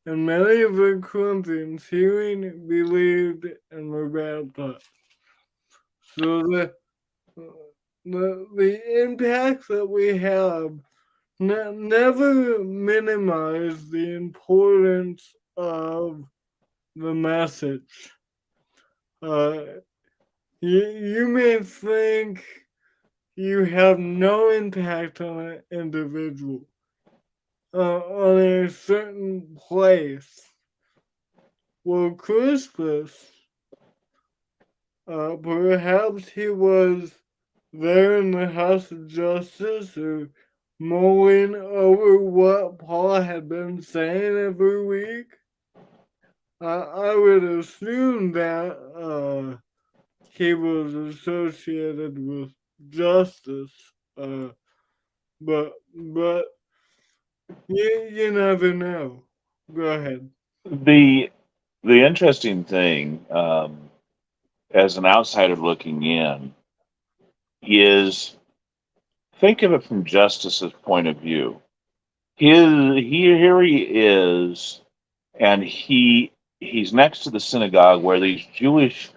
and many of the Corinthians, hearing, believed and were baptized. So the impact that we have never minimize the importance of the message. You may think you have no impact on an individual, on a certain place. Well, Crispus, perhaps he was there in the House of Justice or mulling over what Paul had been saying every week. I would assume that he was associated with justice, but you never know. Go ahead. The interesting thing, as an outsider looking in, is think of it from Justice's point of view. Here he is, and he's next to the synagogue where these Jewish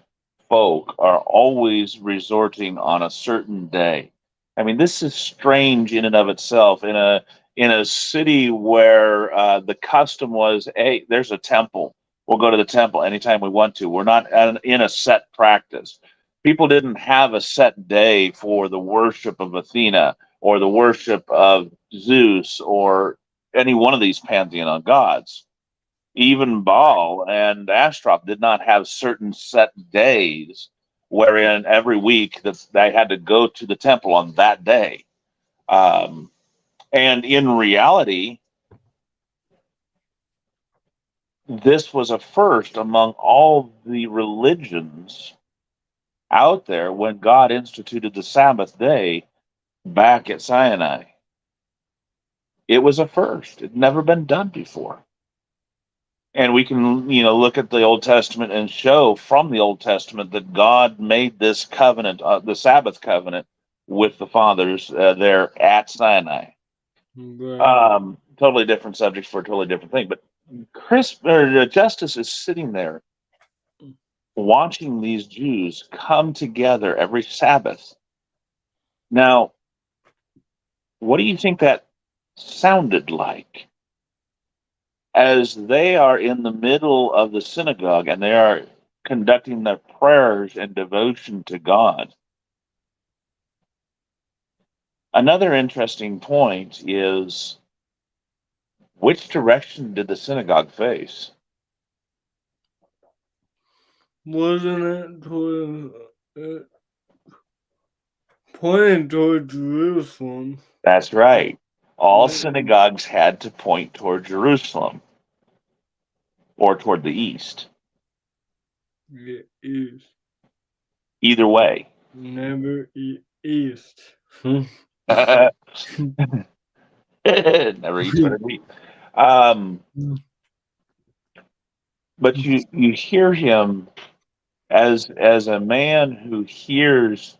folk are always resorting on a certain day. I mean, this is strange in and of itself. In a city where the custom was, hey, there's a temple. We'll go to the temple anytime we want to. We're not in a set practice. People didn't have a set day for the worship of Athena or the worship of Zeus or any one of these pantheon gods. Even Baal and Ashtaroth did not have certain set days wherein every week that they had to go to the temple on that day. And in reality, this was a first among all the religions out there when God instituted the Sabbath day back at Sinai. It was a first. It had never been done before. And we can, look at the Old Testament and show from the Old Testament that God made this covenant, the Sabbath covenant, with the fathers there at Sinai. Right. Totally different subjects for a totally different thing. But Justice is sitting there watching these Jews come together every Sabbath. Now, what do you think that sounded like? As they are in the middle of the synagogue and they are conducting their prayers and devotion to God. Another interesting point is, which direction did the synagogue face? Wasn't it pointed toward Jerusalem? That's right. All synagogues had to point toward Jerusalem or toward the east. East. Either way. Never east. Never east, better eat. But you hear him as a man who hears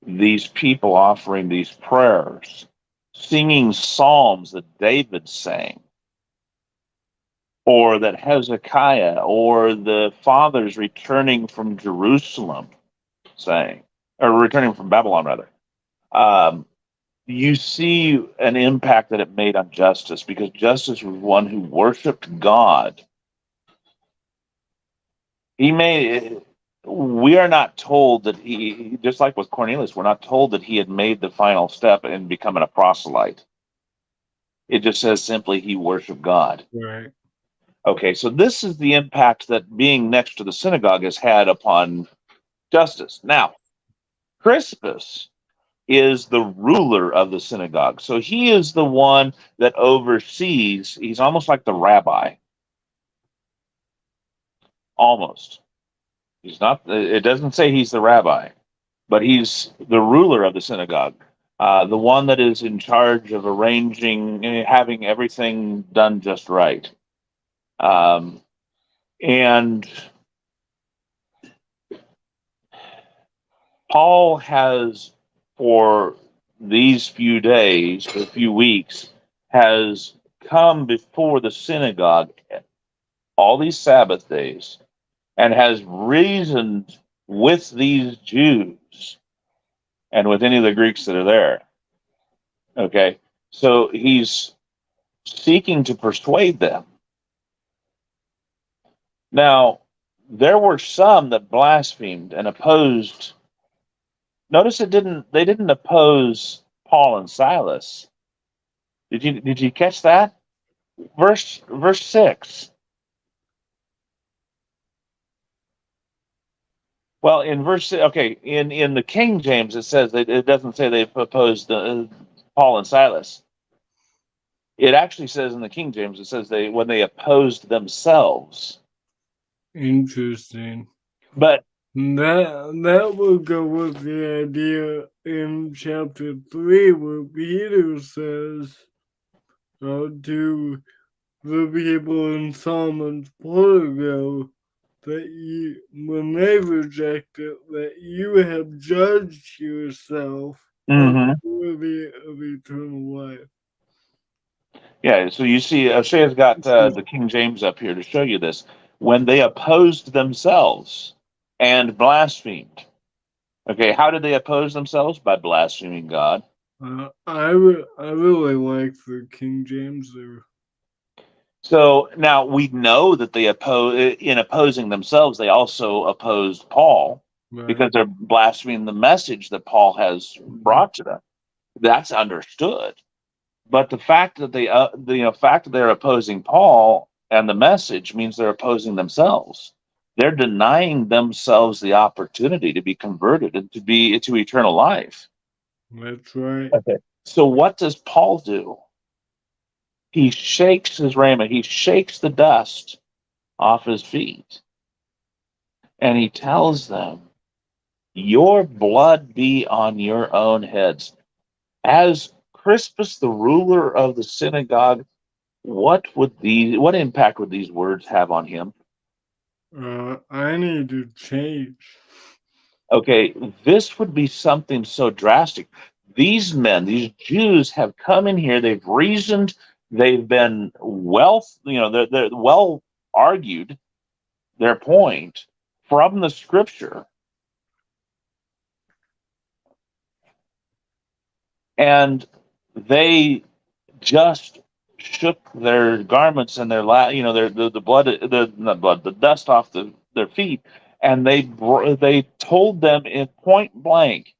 these people offering these prayers, singing psalms that David sang, or that Hezekiah or the fathers returning from Jerusalem sang, or returning from Babylon rather. You see an impact that it made on Justice, because Justice was one who worshiped God. We are not told that he, just like with Cornelius, we're not told that he had made the final step in becoming a proselyte. It just says simply he worshiped God. Right. Okay, so this is the impact that being next to the synagogue has had upon Justus. Now, Crispus is the ruler of the synagogue. So he is the one that oversees, he's almost like the rabbi. Almost. He's not, it doesn't say he's the rabbi, but he's the ruler of the synagogue. The one that is in charge of arranging, having everything done just right. And Paul has, for these few days, a few weeks, has come before the synagogue all these Sabbath days and has reasoned with these Jews and with any of the Greeks that are there. Okay, so he's seeking to persuade them. Now, there were some that blasphemed and opposed. Notice they didn't oppose Paul and Silas. Did you catch that? Verse 6. Well, in in the King James it says that it doesn't say they opposed Paul and Silas. It actually says in the King James it says when they opposed themselves. Interesting. But that would go with the idea in chapter 3 where Peter says to the people in Solomon's Portico that when they reject it, that you have judged yourself unworthy of eternal life. Yeah, so you see, Shea's got the King James up here to show you this. When they opposed themselves and blasphemed. Okay, how did they oppose themselves? By blaspheming God. I really like the King James there. So now we know that in opposing themselves, they also opposed Paul, right, because they're blaspheming the message that Paul has brought to them. That's understood. But the fact that they're opposing Paul and the message means they're opposing themselves. They're denying themselves the opportunity to be converted and to be into eternal life. That's right. Okay. So what does Paul do? He shakes his raiment. He shakes the dust off his feet. And he tells them, your blood be on your own heads. As Crispus, the ruler of the synagogue, what impact would these words have on him? I need to change. Okay, this would be something so drastic. These men, these Jews, have come in here. They've reasoned. They've been they're well argued their point from the scripture, and they just shook their garments and the dust off their feet, and they told them in point blank,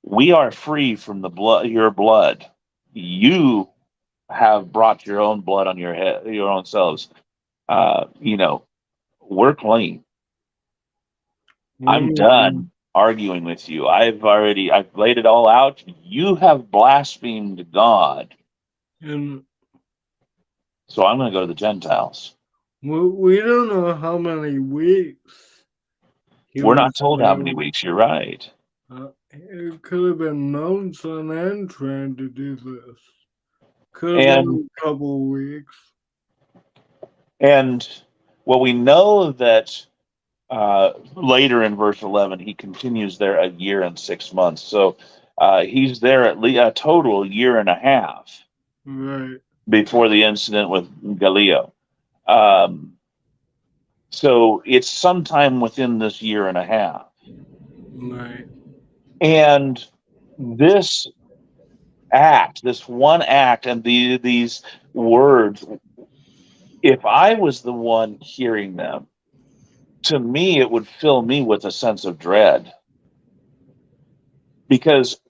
we are free from your blood. You have brought your own blood on your head, your own selves. We're clean. I'm done arguing with you. I've laid it all out. You have blasphemed God. And so I'm going to go to the Gentiles. We don't know how many weeks. We're not told how many weeks. You're right. It could have been months on end trying to do this. Could have been a couple of weeks. And we know that later in verse 11, he continues there a year and 6 months. So he's there at least a total year and a half. Right. Before the incident with Gallio. So it's sometime within this year and a half. Right. And this one act, and these words, if I was the one hearing them, to me, it would fill me with a sense of dread. Because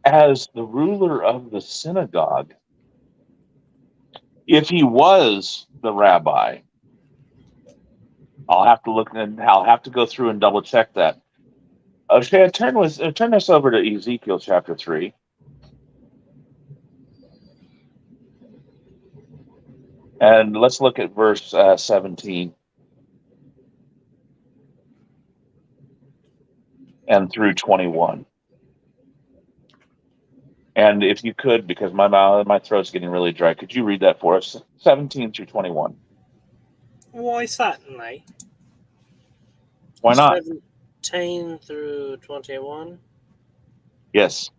as the ruler of the synagogue, If he was the rabbi, I'll have to look and I'll have to go through and double check that. Okay, turn us over to Ezekiel chapter 3. And let's look at verse 17 and through 21. And if you could, because my throat's getting really dry, could you read that for us? 17 through 21. Why, certainly. Why not? 17 through 21. Yes.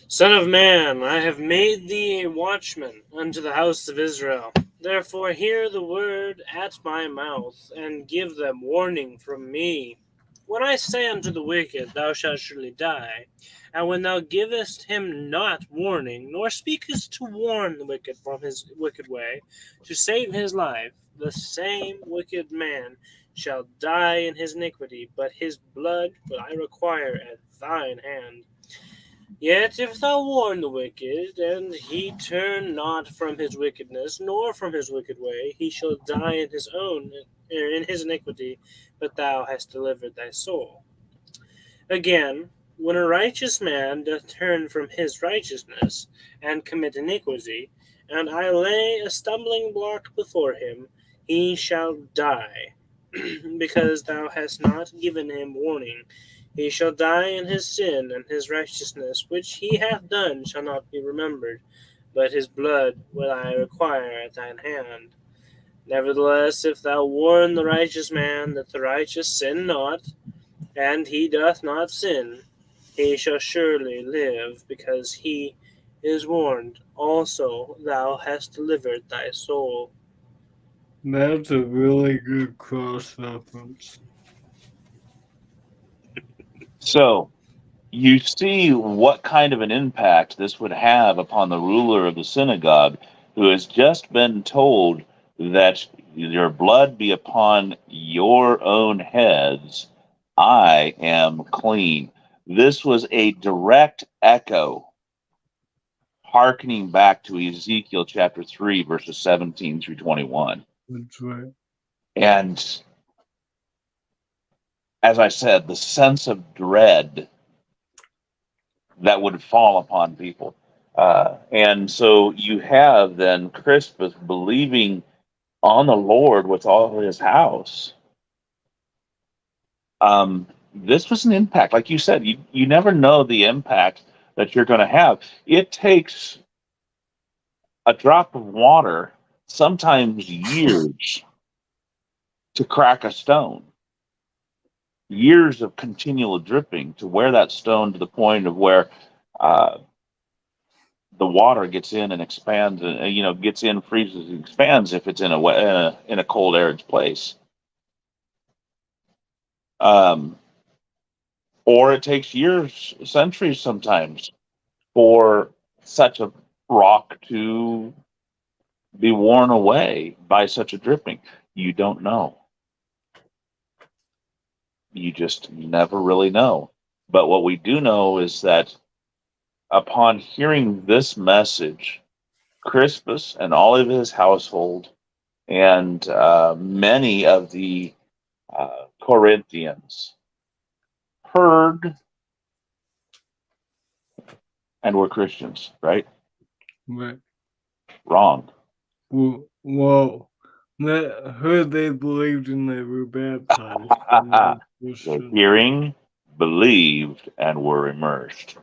Son of man, I have made thee a watchman unto the house of Israel. Therefore hear the word at my mouth, and give them warning from me. When I say unto the wicked, thou shalt surely die, and when thou givest him not warning, nor speakest to warn the wicked from his wicked way, to save his life, the same wicked man shall die in his iniquity, but his blood will I require at thine hand. Yet if thou warn the wicked, and he turn not from his wickedness, nor from his wicked way, he shall die in his iniquity, but thou hast delivered thy soul. Again, when a righteous man doth turn from his righteousness, and commit iniquity, and I lay a stumbling block before him, he shall die, because thou hast not given him warning. He shall die in his sin, and his righteousness which he hath done shall not be remembered, but his blood will I require at thine hand. Nevertheless, if thou warn the righteous man that the righteous sin not, and he doth not sin, he shall surely live, because he is warned. Also thou hast delivered thy soul. That's a really good cross reference. So you see what kind of an impact this would have upon the ruler of the synagogue, who has just been told that your blood be upon your own heads. I am clean. This was a direct echo, hearkening back to Ezekiel chapter 3, verses 17 through 21. That's right. And as I said, the sense of dread that would fall upon people. And so you have then Crispus believing on the Lord with all his house. This was an impact. Like you said, you never know the impact that you're going to have. It takes a drop of water, sometimes years, to crack a stone. Years of continual dripping to wear that stone to the point of where the water gets in and expands, and gets in, freezes, and expands if it's in a cold, arid place. Or it takes years, centuries sometimes, for such a rock to be worn away by such a dripping. You don't know. You just never really know. But what we do know is that upon hearing this message, Crispus and all of his household and many of the Corinthians heard and were Christians, right? Right. Wrong. Well, that heard they believed and they were baptized. They're hearing, believed, and were immersed.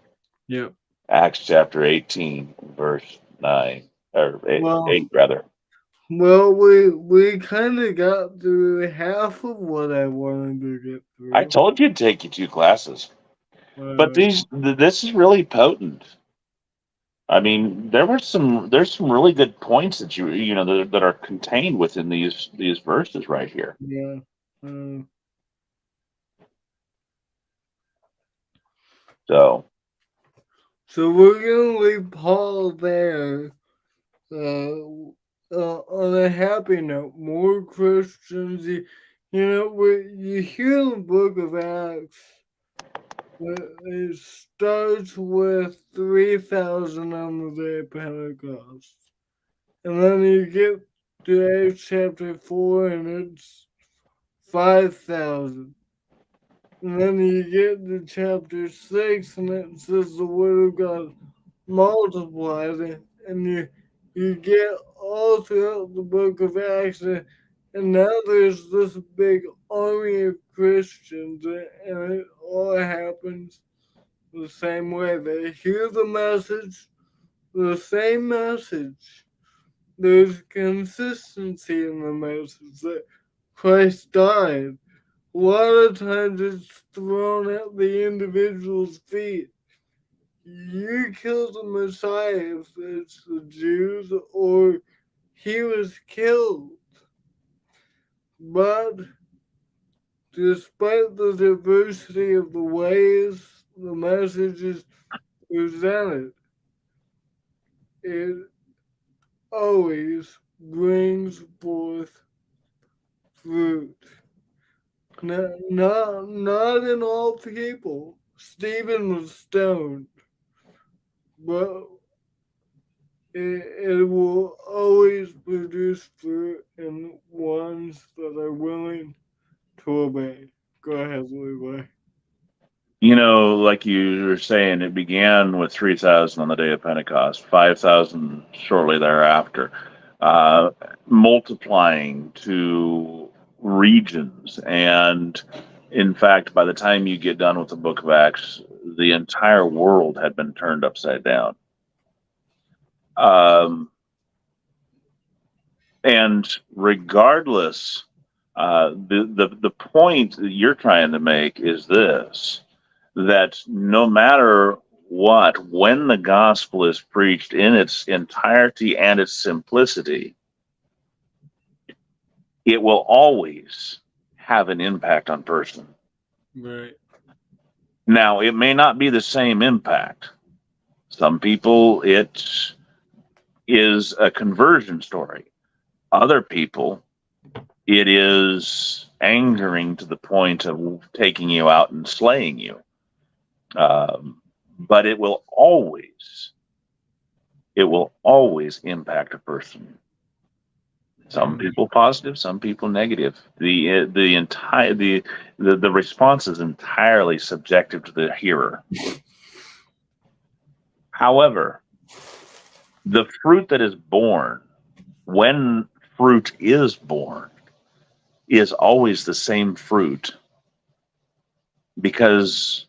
Yep. Acts chapter 18, verse 9, or 8 rather. Well, we kind of got through half of what I wanted to get through. I told you it'd take you 2 classes. But this is really potent. I mean, there's some really good points that that are contained within these verses right here. Yeah. So we're gonna leave Paul there. On a happy note, more Christians. You hear the Book of Acts. It starts with 3,000 on the day of Pentecost. And then you get to Acts chapter 4 and it's 5,000. And then you get to chapter 6 and it says the word of God multiplied it. And you get all throughout the book of Acts. And now there's this big army of Christians, and it all happens the same way. They hear the message, the same message. There's consistency in the message that Christ died. A lot of times it's thrown at the individual's feet. You killed the Messiah if it's the Jews, or he was killed. But despite the diversity of the ways the message is presented, it always brings forth fruit. Not in all people. Stephen was stoned, but it will always produce fruit in ones that are willing to obey. Go ahead, Levi. You know, like you were saying, it began with 3,000 on the day of Pentecost, 5,000 shortly thereafter, multiplying to regions. And in fact, by the time you get done with the book of Acts, the entire world had been turned upside down. And regardless, the point that you're trying to make is this, that no matter what, when the gospel is preached in its entirety and its simplicity, it will always have an impact on person. Right. Now, it may not be the same impact. Some people, it is a conversion story. Other people, it is angering to the point of taking you out and slaying you. But it will always impact a person. Some people positive, some people negative. The response is entirely subjective to the hearer. However, the fruit that is born, when fruit is born, is always the same fruit, because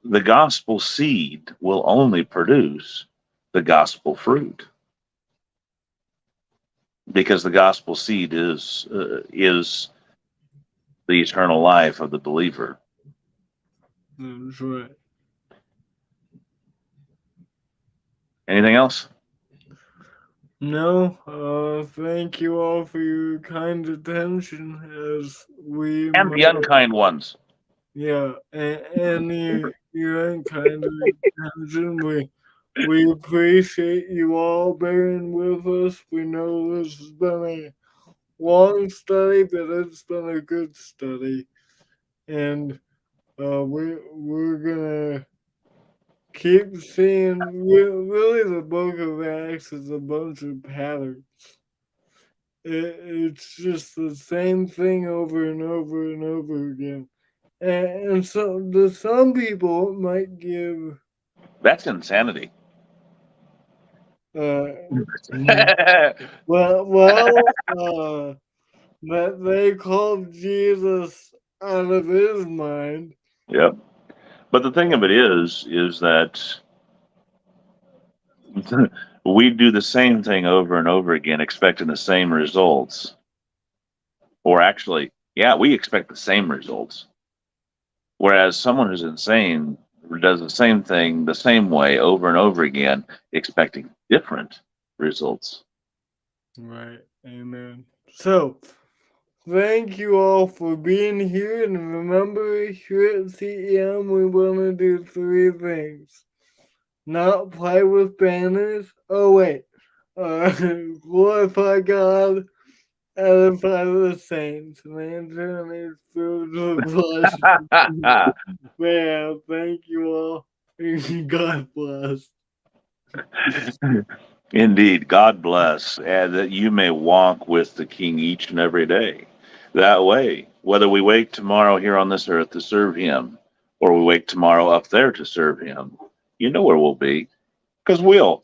the gospel seed will only produce the gospel fruit, because the gospel seed is the eternal life of the believer. That's right. Anything else? No, thank you all for your kind attention as we And the unkind ones. Yeah, and your unkind attention. We appreciate you all bearing with us. We know this has been a long study, but it's been a good study, and we're gonna keep seeing. Really, the Book of Acts is a bunch of patterns. It's just the same thing over and over and over again, and so to some people it might give. That's insanity. That they called Jesus out of his mind. Yep. But the thing of it is that we do the same thing over and over again, expecting the same results. Or actually, yeah, we expect the same results. Whereas someone who's insane does the same thing the same way over and over again, expecting different results. Right. Amen. So, thank you all for being here. And remember, here at CEM, we want to do 3 things. Not play with banners. Oh, wait. Glorify God, edify the saints, and answer any spiritual questions. Man, thank you all. God bless. Indeed, God bless, and that you may walk with the King each and every day. That way, whether we wake tomorrow here on this earth to serve Him, or we wake tomorrow up there to serve Him, you know where we'll be, because we'll